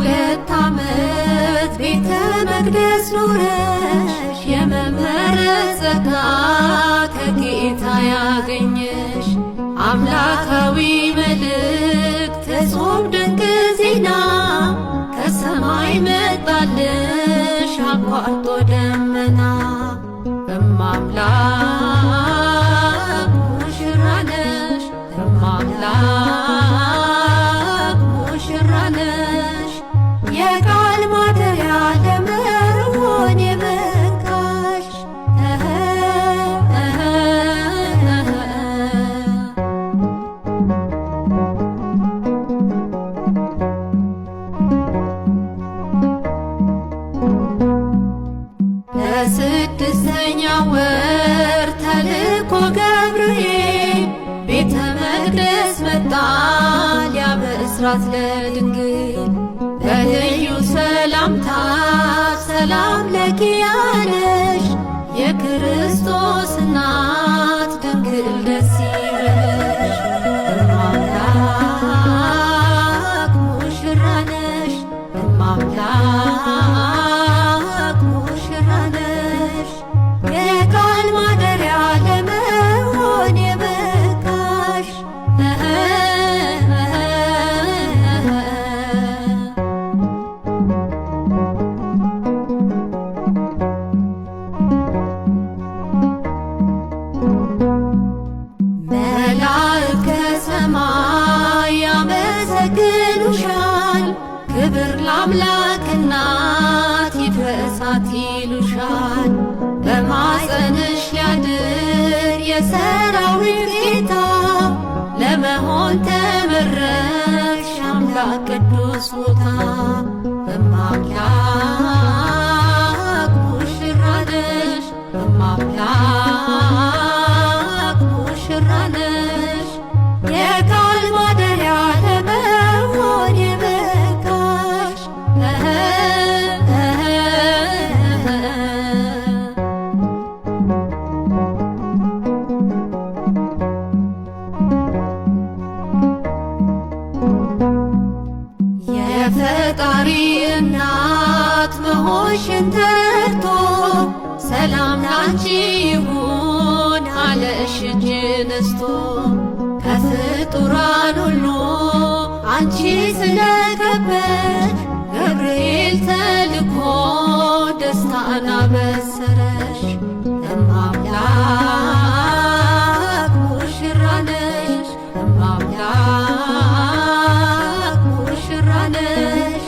2 ዓመት ቤተ መቅደስ ኖረሽ የመመረጥ ጸጋ ከጌታ ያገኘሽ አምላካዊ መልእክት እጹብ ድንቅ ዜና ከሰማይ መጣልሽ አቋርጦ ደመና እማምላክ ሙሽራ ነሽ እማምላክ ሙሽራ ነሽ የቃል ማደሪያ ለመሆን የበቃሽ በ6ኛው ወር ተልኮ ገብርኤል ቤተ መቅደስ መጣ ሊያበስራት ለድንግል በልዩ ሰላምታ ሰላም ለኪ ያለሽ የክርስቶስ እናት ድንግል ደስ ይበልሽ እማምላክ ሙሽራ ነሽ እማምላክ ሙሽራ ነሽ የቃል ማደሪያ ለመሆን የበቃሽ መላእክት ከሰማይ ያመሰግኑሻል ክብር ለአምላክ እናት ይድረሳት ይሉሻል በማፀንሽ ሊያድር የሰራዊት ጌታ ለመሆን ተመረጥሽ አምላክ ቅዱስ ቦታ እማምላክ ሙሽራ ነሽ እማምላክ ሙሽራ ነሽ የቃል ማደሪያ ለመሆን የበቃሽ የፈጣሪ እናት መሆንሽን ተረድቶ ሰላም ላንቺ ይሁን አለሽ እጅ ነስቶ ከፍጡራን ሁሉ አንቺ ስለከበርሽ ገብርኤል ተልኮ ደስታን አበሰረሽ እማምላክ ሙሽራ ነሽ እማምላክ ሙሽራ ነሽ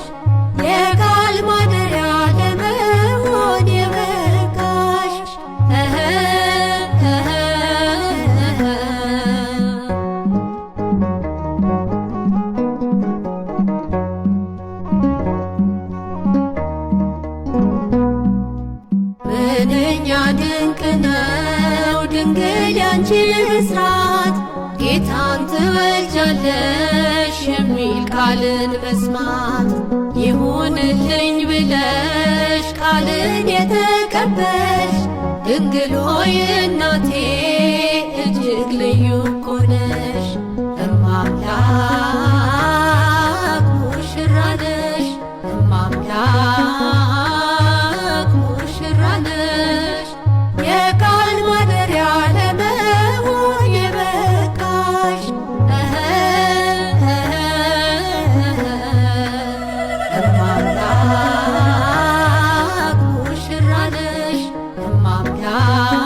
የቃል ማደሪያ ለመሆን የበቃሽ ምንኛ ድንቅ ነው ድንግል ያንቺ ብስራት ጌታን ትወልጃለሽ የሚል ቃልን መስማት ይሁንልኝ ብለሽ ቃልን የተቀበልሽ ድንግል ሆይ እናቴ እጅግ ልዩ እኮ ነሽ እማምላክ ሙሽራ ነሽ እማምላክ ሙሽራ ነሽ የቃል ማደሪያ ለመሆን የበቃሽ እማምላክ ሙሽራ ነሽ እማምላክ